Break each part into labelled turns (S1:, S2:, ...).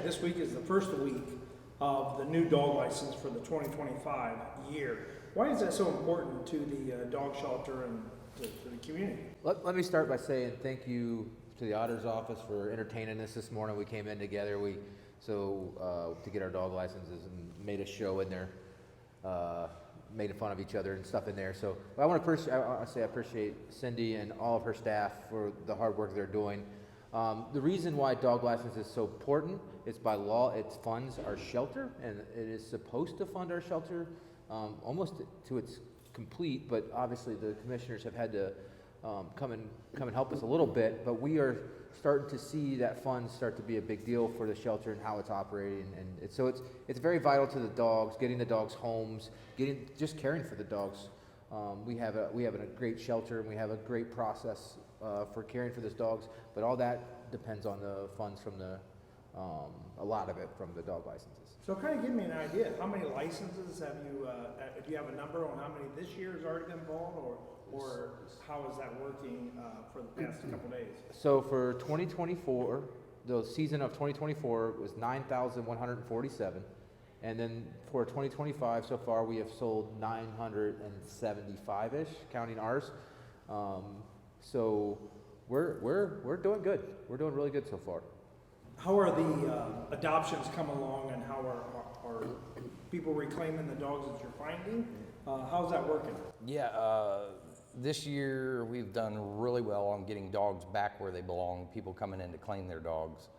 S1: this week is the first week of the new dog license for the 2025 year. Why is that so important to the dog shelter and to the community?
S2: Let me start by saying thank you to the auditor's office for entertaining us this morning. We came in together to get our dog licenses and made a show in there, made fun of each other and stuff in there. So I want to say I appreciate Cindy and all of her staff for the hard work they're doing. The reason why dog license is so important is by law it funds our shelter, and it is supposed to fund our shelter almost to its complete, but obviously the commissioners have had to come and help us a little bit, but we are starting to see that fund start to be a big deal for the shelter and how it's operating, and so it's very vital to the dogs, getting the dogs homes, just caring for the dogs. We have a great shelter, and we have a great process for caring for those dogs, but all that depends on the funds from a lot of it from the dog licenses.
S1: So kind of give me an idea, how many licenses have you, do you have a number on how many this year has already been bought, or how is that working for the past couple days?
S2: So for 2024, the season of 2024 was 9,147. And then for 2025 so far, we have sold 975-ish, counting ours. So we're doing good. We're doing really good so far.
S1: How are the adoptions coming along, and how are people reclaiming the dogs that you're finding? How's that working?
S3: Yeah, this year we've done really well on getting dogs back where they belong, people coming in to claim their dogs.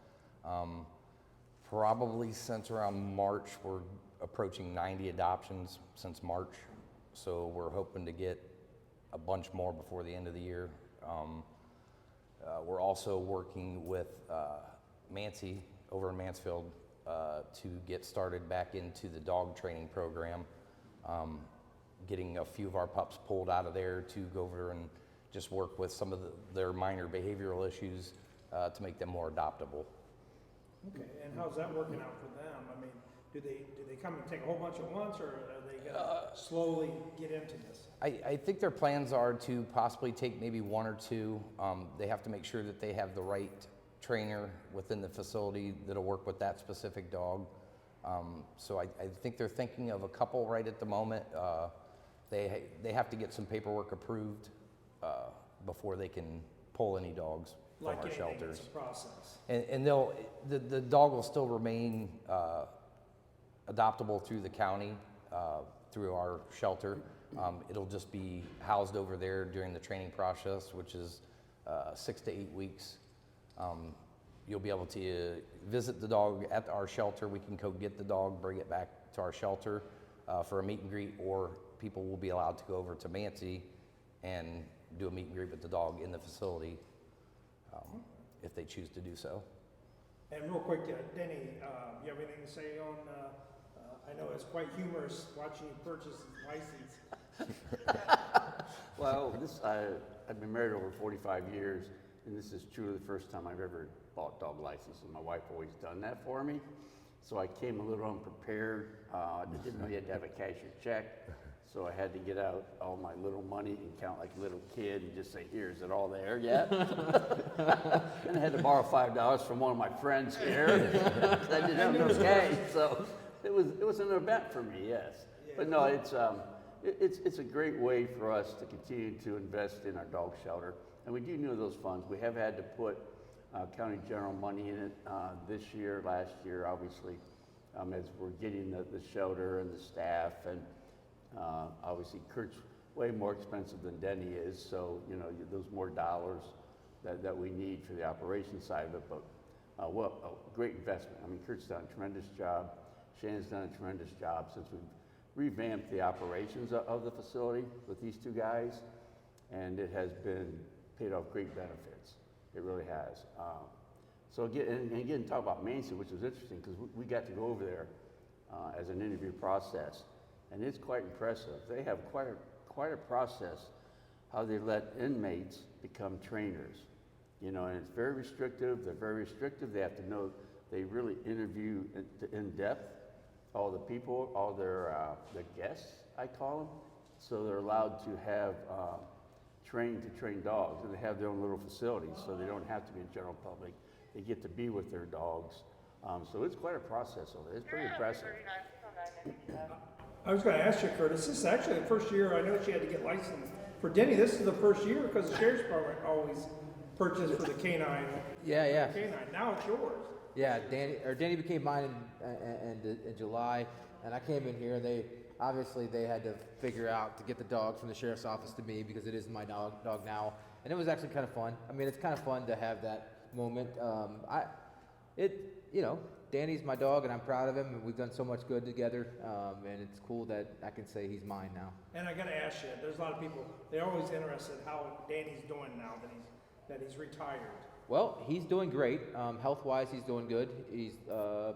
S3: Probably since around March, we're approaching 90 adoptions since March. So we're hoping to get a bunch more before the end of the year. We're also working with Mancy over in Mansfield to get started back into the dog training program. Getting a few of our pups pulled out of there to go over and just work with some of their minor behavioral issues to make them more adoptable.
S1: Okay, and how's that working out for them? I mean, do they come and take a whole bunch at once, or are they gonna slowly get into this?
S3: I think their plans are to possibly take maybe one or two. They have to make sure that they have the right trainer within the facility that'll work with that specific dog. So I think they're thinking of a couple right at the moment. They have to get some paperwork approved before they can pull any dogs from our shelters.
S1: It's a process.
S3: And the dog will still remain adoptable through the county, through our shelter. It'll just be housed over there during the training process, which is 6 to 8 weeks. You'll be able to visit the dog at our shelter. We can go get the dog, bring it back to our shelter for a meet and greet, or people will be allowed to go over to Mancy and do a meet and greet with the dog in the facility if they choose to do so.
S1: And real quick, Denny, you have anything to say on, I know it's quite humorous watching you purchase license.
S4: Well, I've been married over 45 years, and this is truly the first time I've ever bought dog licenses. My wife always done that for me, so I came a little unprepared. I didn't know you had to have a cashier check, so I had to get out all my little money and count like a little kid and just say, "Here, is it all there yet?" And I had to borrow $5 from one of my friends here. I didn't have no cash, so it was an event for me, yes. But no, it's a great way for us to continue to invest in our dog shelter. And we do know those funds. We have had to put county general money in it this year, last year, obviously, as we're getting the shelter and the staff. And obviously, Kurt's way more expensive than Denny is, so those more dollars that we need for the operation side of it. But a great investment. I mean, Kurt's done a tremendous job. Shannon's done a tremendous job since we've revamped the operations of the facility with these two guys, and it has been paid off great benefits. It really has. So again, talk about Mancy, which was interesting because we got to go over there as an interview process, and it's quite impressive. They have quite a process how they let inmates become trainers. And it's very restrictive. They're very restrictive. They have to know. They really interview in depth all the people, all their guests, I call them. So they're allowed to have train dogs, and they have their own little facilities, so they don't have to be in general public. They get to be with their dogs. So it's quite a process over there. It's pretty impressive.
S1: I was gonna ask you, Curtis, this is actually the first year, I know she had to get licensed. For Denny, this is the first year because the sheriff's department always purchased for the canine.
S2: Yeah.
S1: Canine, now it's yours.
S2: Yeah, Danny became mine in July, and I came in here, and they had to figure out to get the dog from the sheriff's office to me because it is my dog now, and it was actually kind of fun. I mean, it's kind of fun to have that moment. Danny's my dog, and I'm proud of him, and we've done so much good together, and it's cool that I can say he's mine now.
S1: And I gotta ask you, there's a lot of people, they're always interested how Danny's doing now that he's retired.
S2: Well, he's doing great. Health-wise, he's doing good. He's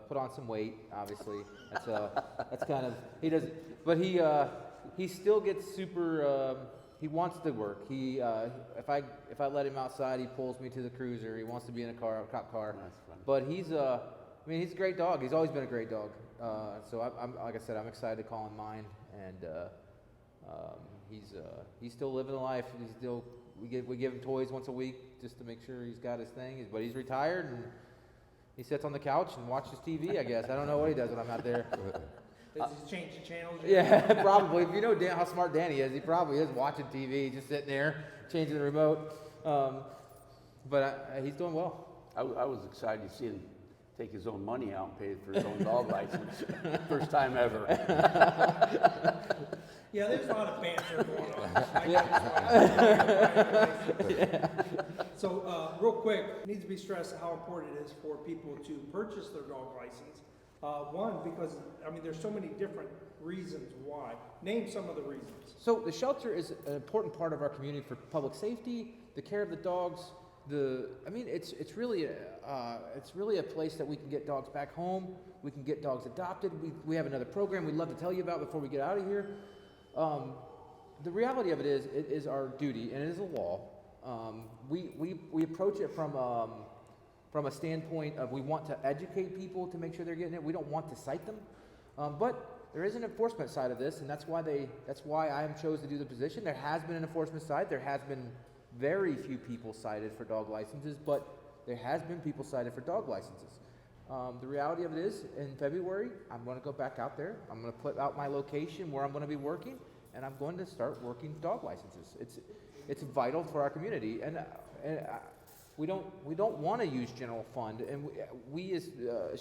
S2: put on some weight, obviously. That's kind of he does, but he still gets super. He wants to work. If I let him outside, he pulls me to the cruiser. He wants to be in a cop car.
S4: That's fun.
S2: But he's a great dog. He's always been a great dog. So I'm like I said, I'm excited to call him mine, and he's still living the life. He's still. We give him toys once a week just to make sure he's got his thing. But he's retired and he sits on the couch and watches TV, I guess. I don't know what he does when I'm not there.
S1: Does he change the channels?
S2: Yeah, probably. If you know how smart Danny is, he probably is watching TV, just sitting there, changing the remote. But he's doing well.
S4: I was excited to see him take his own money out and pay for his own dog license. First time ever.
S1: Yeah, there's a lot of banter going on. So, real quick, it needs to be stressed how important it is for people to purchase their dog license. One, because, there's so many different reasons why. Name some of the reasons.
S2: So the shelter is an important part of our community for public safety, the care of the dogs. It's really a place that we can get dogs back home. We can get dogs adopted. We have another program we'd love to tell you about before we get out of here. The reality of it is our duty, and it is a law. We approach it from a standpoint of we want to educate people to make sure they're getting it. We don't want to cite them, but there is an enforcement side of this, and that's why I am chose to do the position. There has been an enforcement side. There has been very few people cited for dog licenses, but there has been people cited for dog licenses. The reality of it is, in February, I'm going to go back out there. I'm going to put out my location where I'm going to be working, and I'm going to start working dog licenses. It's vital for our community, and we don't want to use general fund. And we as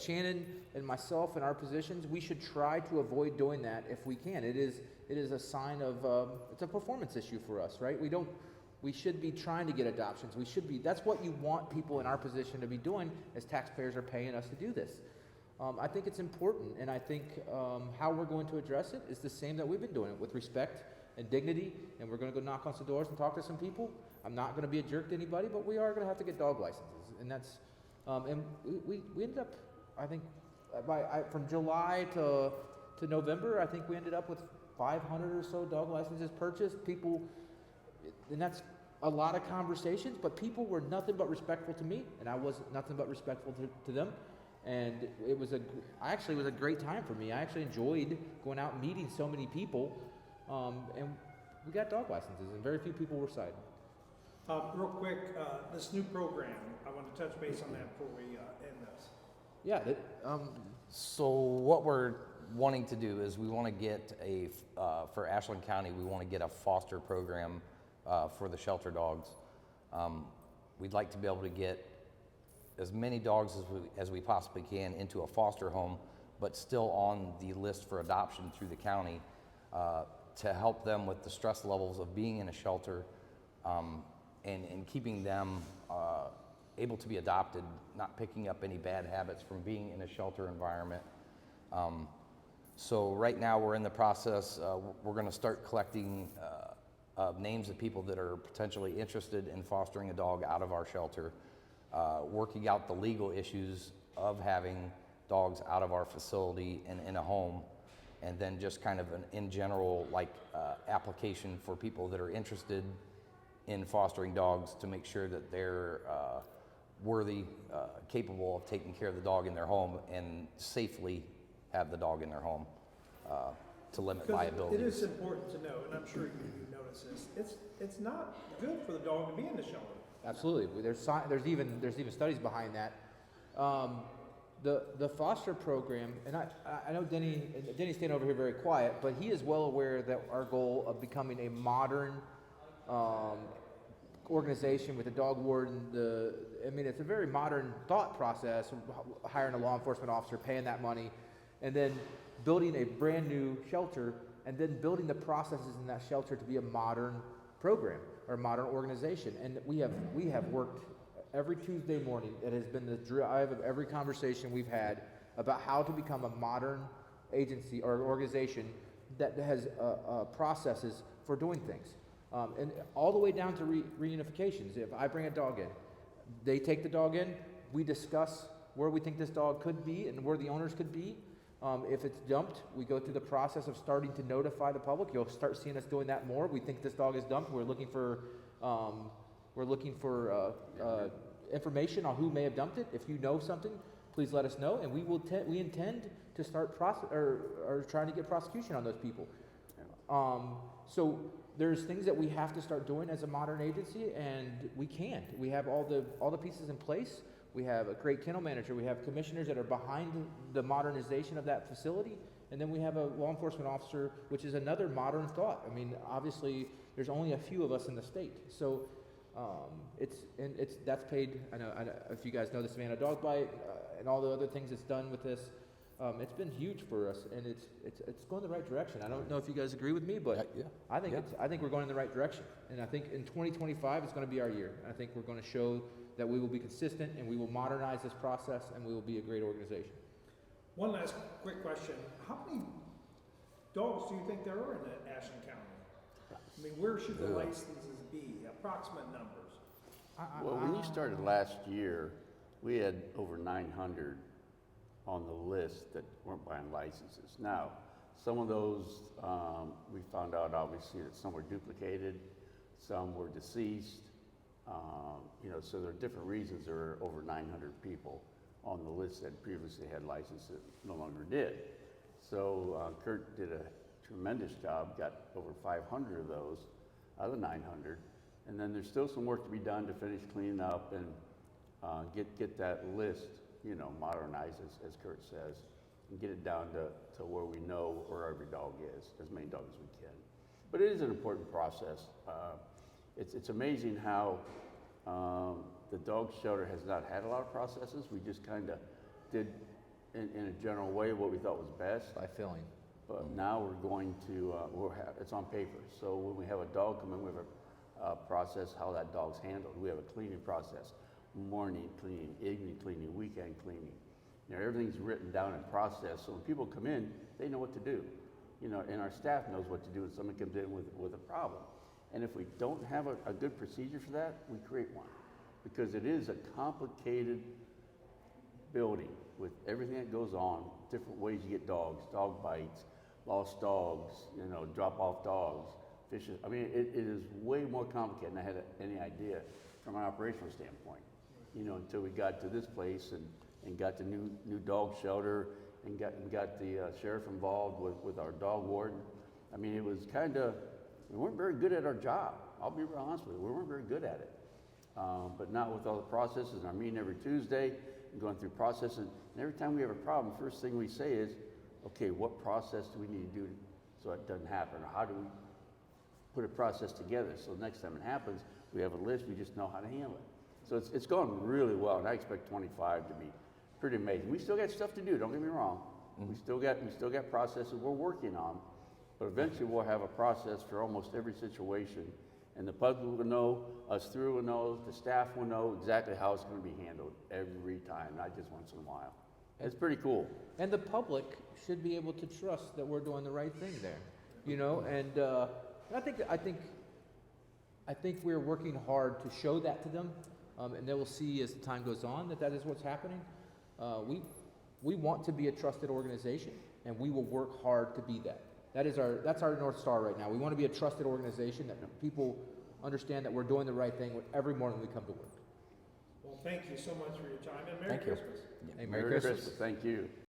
S2: Shannon and myself in our positions, we should try to avoid doing that if we can. It is a sign of it's a performance issue for us, right? We should be trying to get adoptions. That's what you want people in our position to be doing as taxpayers are paying us to do this. I think it's important, and I think how we're going to address it is the same that we've been doing it, with respect and dignity, and we're going to go knock on some doors and talk to some people. I'm not going to be a jerk to anybody, but we are going to have to get dog licenses, and that's, and we ended up, I think, from July to November, I think we ended up with 500 or so dog licenses purchased. People, and that's a lot of conversations, but people were nothing but respectful to me, and I was nothing but respectful to them. And it was a great time for me. I actually enjoyed going out and meeting so many people, and we got dog licenses, and very few people were cited.
S1: Real quick, this new program, I want to touch base on that before we end this.
S2: Yeah.
S3: So what we're wanting to do is we want to get for Ashland County, we want to get a foster program for the shelter dogs. We'd like to be able to get as many dogs as we possibly can into a foster home, but still on the list for adoption through the county, to help them with the stress levels of being in a shelter, and keeping them able to be adopted, not picking up any bad habits from being in a shelter environment. So right now we're in the process, we're going to start collecting names of people that are potentially interested in fostering a dog out of our shelter, working out the legal issues of having dogs out of our facility and in a home, and then just kind of an in general application for people that are interested in fostering dogs to make sure that they're worthy, capable of taking care of the dog in their home and safely have the dog in their home, to limit liability.
S1: It is important to know, and I'm sure you notice this, it's not good for the dog to be in the shelter.
S2: Absolutely. There's even studies behind that. The foster program, and I know Denny's staying over here very quiet, but he is well aware that our goal of becoming a modern organization with a dog warden, it's a very modern thought process, hiring a law enforcement officer, paying that money, and then building a brand new shelter, and then building the processes in that shelter to be a modern program or a modern organization. And we have worked every Tuesday morning. It has been the drive of every conversation we've had about how to become a modern agency or organization that has processes for doing things. And all the way down to reunifications. If I bring a dog in, they take the dog in, we discuss where we think this dog could be and where the owners could be. If it's dumped, we go through the process of starting to notify the public. You'll start seeing us doing that more. We think this dog is dumped. We're looking for information on who may have dumped it. If you know something, please let us know, and we intend to start trying to get prosecution on those people. So there's things that we have to start doing as a modern agency, and we can. We have all the pieces in place. We have a great kennel manager. We have commissioners that are behind the modernization of that facility, and then we have a law enforcement officer, which is another modern thought. I mean, obviously, there's only a few of us in the state, so that's paid. I know if you guys know the Savannah Dog Bite and all the other things it's done with this. It's been huge for us, and it's going the right direction. I don't know if you guys agree with me, but
S3: Yeah.
S2: I think we're going in the right direction, and I think in 2025 it's going to be our year. I think we're going to show that we will be consistent, and we will modernize this process, and we will be a great organization.
S1: One last quick question. How many dogs do you think there are in Ashland County? I mean, where should the licenses be? Approximate numbers.
S4: Well, when you started last year, we had over 900 on the list that weren't buying licenses. Now, some of those, we found out obviously that some were duplicated, some were deceased, so there are different reasons there are over 900 people on the list that previously had licenses that no longer did. So Kurt did a tremendous job, got over 500 of those out of the 900. And then there's still some work to be done to finish cleaning up and get that list, modernized, as Kurt says, and get it down to where we know where every dog is, as many dogs as we can. But it is an important process. It's amazing how the dog shelter has not had a lot of processes. We just kind of did, in a general way, what we thought was best.
S2: By filling.
S4: But now we're going to, it's on paper. So when we have a dog come in, we have a process how that dog's handled. We have a cleaning process, morning cleaning, evening cleaning, weekend cleaning. Everything's written down in process. So when people come in, they know what to do. And our staff knows what to do when someone comes in with a problem. And if we don't have a good procedure for that, we create one. Because it is a complicated building with everything that goes on, different ways you get dogs, dog bites, lost dogs, drop-off dogs, fishes. I mean, it is way more complicated than I had any idea from an operational standpoint, until we got to this place and got the new dog shelter and got the sheriff involved with our dog warden. I mean, it was we weren't very good at our job. I'll be real honest with you. We weren't very good at it. But now with all the processes, and our meeting every Tuesday, and going through processes, and every time we have a problem, first thing we say is, okay, what process do we need to do so it doesn't happen? Or how do we put a process together so the next time it happens, we have a list, we just know how to handle it. So it's gone really well, and I expect 25 to be pretty amazing. We still got stuff to do, don't get me wrong. We still got processes we're working on, but eventually we'll have a process for almost every situation, and the public will know, us through will know, the staff will know exactly how it's going to be handled every time, not just once in a while. It's pretty cool.
S2: And the public should be able to trust that we're doing the right thing there, And I think we're working hard to show that to them, and they will see as time goes on that is what's happening. We want to be a trusted organization, and we will work hard to be that. That's our North Star right now. We want to be a trusted organization that people understand that we're doing the right thing every morning we come to work.
S1: Well, thank you so much for your time, and Merry
S3: Thank you.
S1: Christmas.
S2: Hey,
S4: Merry Christmas. Thank you.